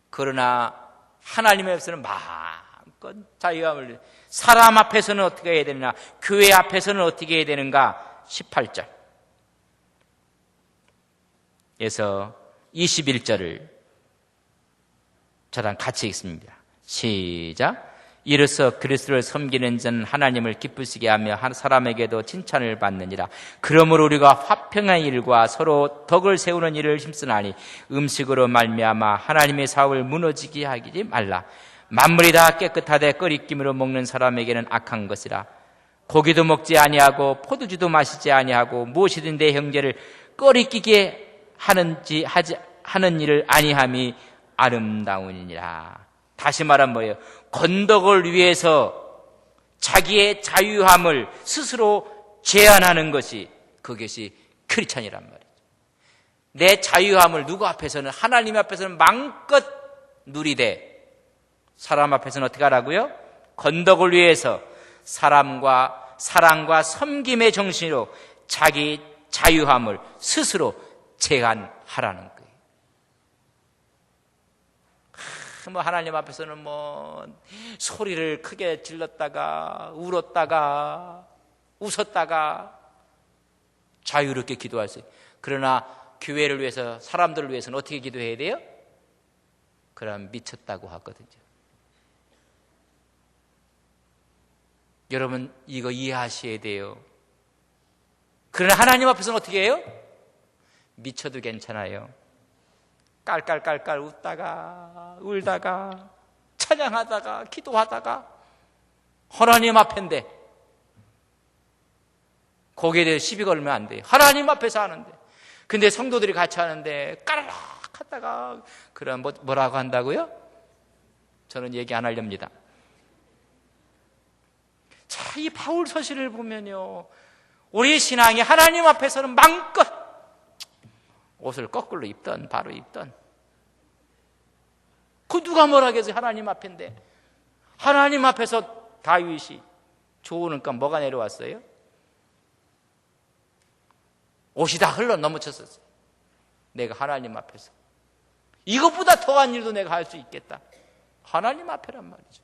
그러나 하나님 앞에서는 마음껏 자유함을 누려야 돼요. 사람 앞에서는 어떻게 해야 되느냐? 교회 앞에서는 어떻게 해야 되는가? 18절 에서 21절을 저랑 같이 읽습니다. 시작. 이로써 그리스도를 섬기는 자는 하나님을 기쁘시게 하며 사람에게도 칭찬을 받느니라. 그러므로 우리가 화평한 일과 서로 덕을 세우는 일을 힘쓰나니 음식으로 말미암아 하나님의 사업을 무너지게 하지 말라. 만물이 다 깨끗하되 끓이김으로 먹는 사람에게는 악한 것이라. 고기도 먹지 아니하고 포도주도 마시지 아니하고 무엇이든 내 형제를 끓이기게 하는 일을 아니함이 아름다우니라. 다시 말하면 뭐예요? 건덕을 위해서 자기의 자유함을 스스로 제한하는 것이 그것이 크리스찬이란 말이죠. 내 자유함을 누구 앞에서는 하나님 앞에서는 마음껏 누리되 사람 앞에서는 어떻게 하라고요? 건덕을 위해서 사람과 사랑과 섬김의 정신으로 자기 자유함을 스스로 제한하라는 거예요. 뭐 하나님 앞에서는 뭐 소리를 크게 질렀다가 울었다가 웃었다가 자유롭게 기도할 수 있어요. 그러나 교회를 위해서 사람들을 위해서는 어떻게 기도해야 돼요? 그럼 미쳤다고 하거든요. 여러분 이거 이해하셔야 돼요. 그러나 하나님 앞에서는 어떻게 해요? 미쳐도 괜찮아요. 깔깔깔깔 웃다가 울다가 찬양하다가 기도하다가 하나님 앞인데 거기에 대해 시비 걸면 안 돼요. 하나님 앞에서 하는데. 근데 성도들이 같이 하는데 까르륵 하다가 그럼 뭐라고 한다고요? 저는 얘기 안 하렵니다. 자, 이 바울 서신을 보면요, 우리 신앙이 하나님 앞에서는 마음껏 옷을 거꾸로 입던 바로 입던 그 누가 뭐라 하겠어요? 하나님 앞인데. 하나님 앞에서 다윗이 좋으니까 뭐가 내려왔어요? 옷이 다 흘러 넘어쳤었어요. 내가 하나님 앞에서 이것보다 더한 일도 내가 할 수 있겠다. 하나님 앞에란 말이죠.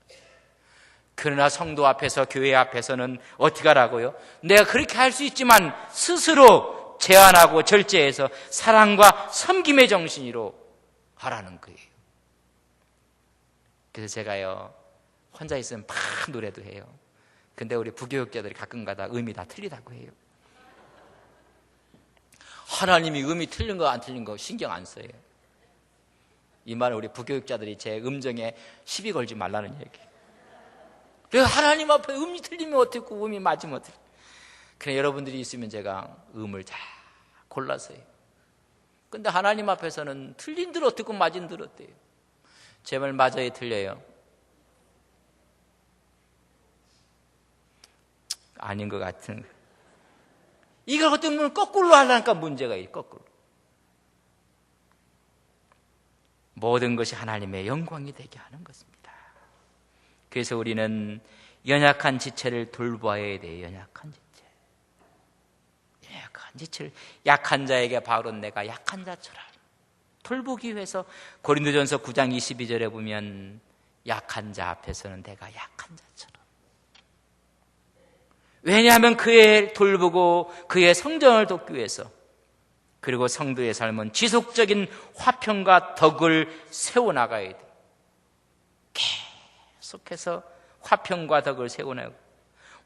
그러나 성도 앞에서 교회 앞에서는 어떻게 하라고요? 내가 그렇게 할 수 있지만 스스로 제한하고 절제해서 사랑과 섬김의 정신으로 하라는 거예요. 그래서 제가요 혼자 있으면 막 노래도 해요. 근데 우리 부교육자들이 가끔가다 음이 다 틀리다고 해요. 하나님이 음이 틀린 거 안 틀린 거 신경 안 써요. 이 말은 우리 부교육자들이 제 음정에 시비 걸지 말라는 얘기예요. 내가 하나님 앞에 음이 틀리면 어떻고 음이 맞으면 어떻게. 그냥 여러분들이 있으면 제가 음을 잘 골라서 해요. 근데 하나님 앞에서는 틀린 들 어떻고 맞은 들 어때요? 제 말 맞아요, 틀려요? 아닌 것 같은. 이걸 어떤 분은 거꾸로 하려니까 문제가 있어요. 거꾸로. 모든 것이 하나님의 영광이 되게 하는 것입니다. 그래서 우리는 연약한 지체를 돌보아야 돼요. 연약한 지체. 연약한 지체를, 약한 자에게 바로 내가 약한 자처럼 돌보기 위해서 고린도전서 9장 22절에 보면 약한 자 앞에서는 내가 약한 자처럼. 왜냐하면 그의 돌보고 그의 성장을 돕기 위해서, 그리고 성도의 삶은 지속적인 화평과 덕을 세워나가야 돼. 계속해서 화평과 덕을 세워나가고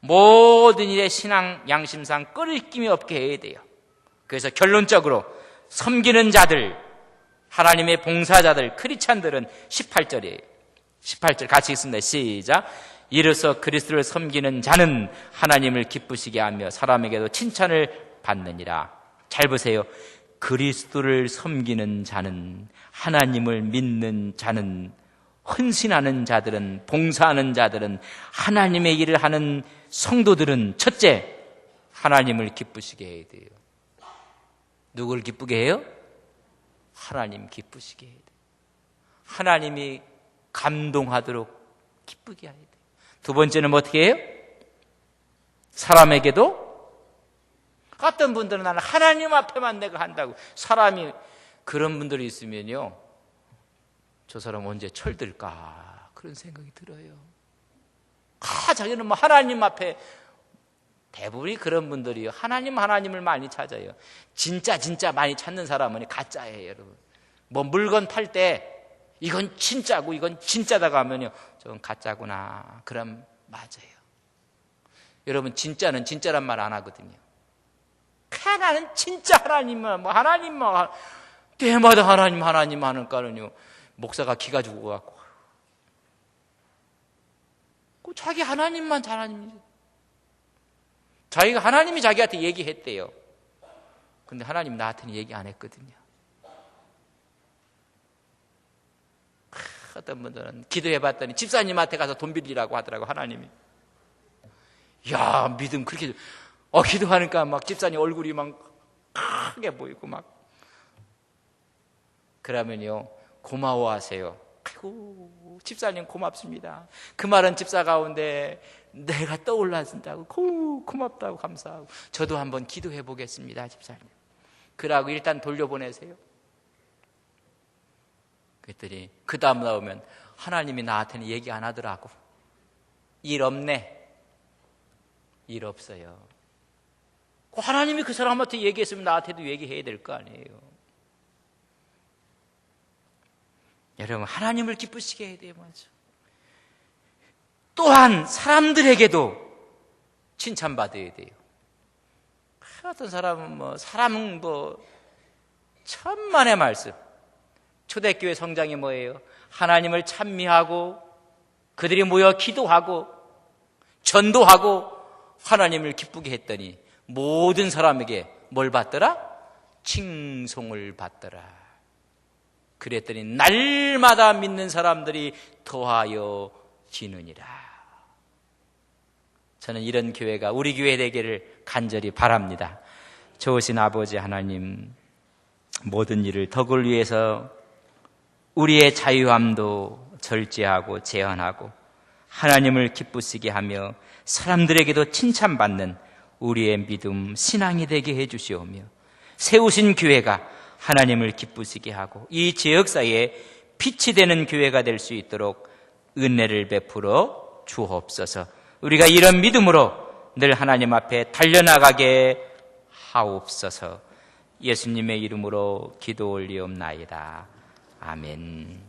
모든 일에 신앙 양심상 끓임이 없게 해야 돼요. 그래서 결론적으로 섬기는 자들, 하나님의 봉사자들, 크리스찬들은 18절이에요. 18절 같이 읽습니다. 시작. 이로써 그리스도를 섬기는 자는 하나님을 기쁘시게 하며 사람에게도 칭찬을 받느니라. 잘 보세요. 그리스도를 섬기는 자는, 하나님을 믿는 자는, 헌신하는 자들은, 봉사하는 자들은, 하나님의 일을 하는 성도들은 첫째, 하나님을 기쁘시게 해야 돼요. 누구를 기쁘게 해요? 하나님 기쁘시게 해야 돼요. 하나님이 감동하도록 기쁘게 해야 돼요. 두 번째는 어떻게 해요? 사람에게도, 어떤 분들은 나는 하나님 앞에만 내가 한다고, 사람이, 그런 분들이 있으면요, 저 사람 언제 철들까 그런 생각이 들어요. 자기는 뭐 하나님 앞에, 대부분이 그런 분들이요, 하나님을 많이 찾아요. 진짜 많이 찾는 사람은 가짜예요. 여러분, 뭐 물건 팔 때 이건 진짜고 이건 진짜다가 하면요, 저건 가짜구나, 그럼 맞아요. 여러분, 진짜는 진짜란 말 안 하거든요. 나는 진짜 하나님만, 뭐 하나님만, 때마다 하나님 하니까는요, 목사가 기가 죽어갖고, 자기 하나님만 하나님이죠. 자기가, 하나님이 자기한테 얘기했대요. 근데 하나님 나한테는 얘기 안 했거든요. 어떤 분들은 기도해봤더니 집사님한테 가서 돈 빌리라고 하더라고, 하나님이. 야, 믿음 그렇게, 기도하니까 막 집사님 얼굴이 막 크게 보이고 막. 그러면요, 고마워하세요. 아이고, 집사님 고맙습니다. 그 말은 집사 가운데 내가 떠올라진다고, 고맙다고 감사하고, 저도 한번 기도해 보겠습니다, 집사님. 그러고 일단 돌려보내세요. 그랬더니 그 다음 나오면 하나님이 나한테는 얘기 안 하더라고. 일 없네. 일 없어요. 하나님이 그 사람한테 얘기했으면 나한테도 얘기해야 될 거 아니에요. 여러분, 하나님을 기쁘시게 해야 돼요. 맞아. 또한 사람들에게도 칭찬받아야 돼요. 어떤 사람은 사람은 천만의 말씀. 초대교회 성장이 뭐예요? 하나님을 찬미하고 그들이 모여 기도하고 전도하고 하나님을 기쁘게 했더니 모든 사람에게 뭘 받더라? 칭송을 받더라. 그랬더니 날마다 믿는 사람들이 더하여 지느니라. 저는 이런 교회가 우리 교회 되기를 간절히 바랍니다. 좋으신 아버지 하나님, 모든 일을 덕을 위해서 우리의 자유함도 절제하고 제한하고 하나님을 기쁘시게 하며 사람들에게도 칭찬받는 우리의 믿음, 신앙이 되게 해주시오며 세우신 교회가 하나님을 기쁘시게 하고 이 지역사회에 빛이 되는 교회가 될 수 있도록 은혜를 베풀어 주옵소서. 우리가 이런 믿음으로 늘 하나님 앞에 달려나가게 하옵소서. 예수님의 이름으로 기도 올리옵나이다. 아멘.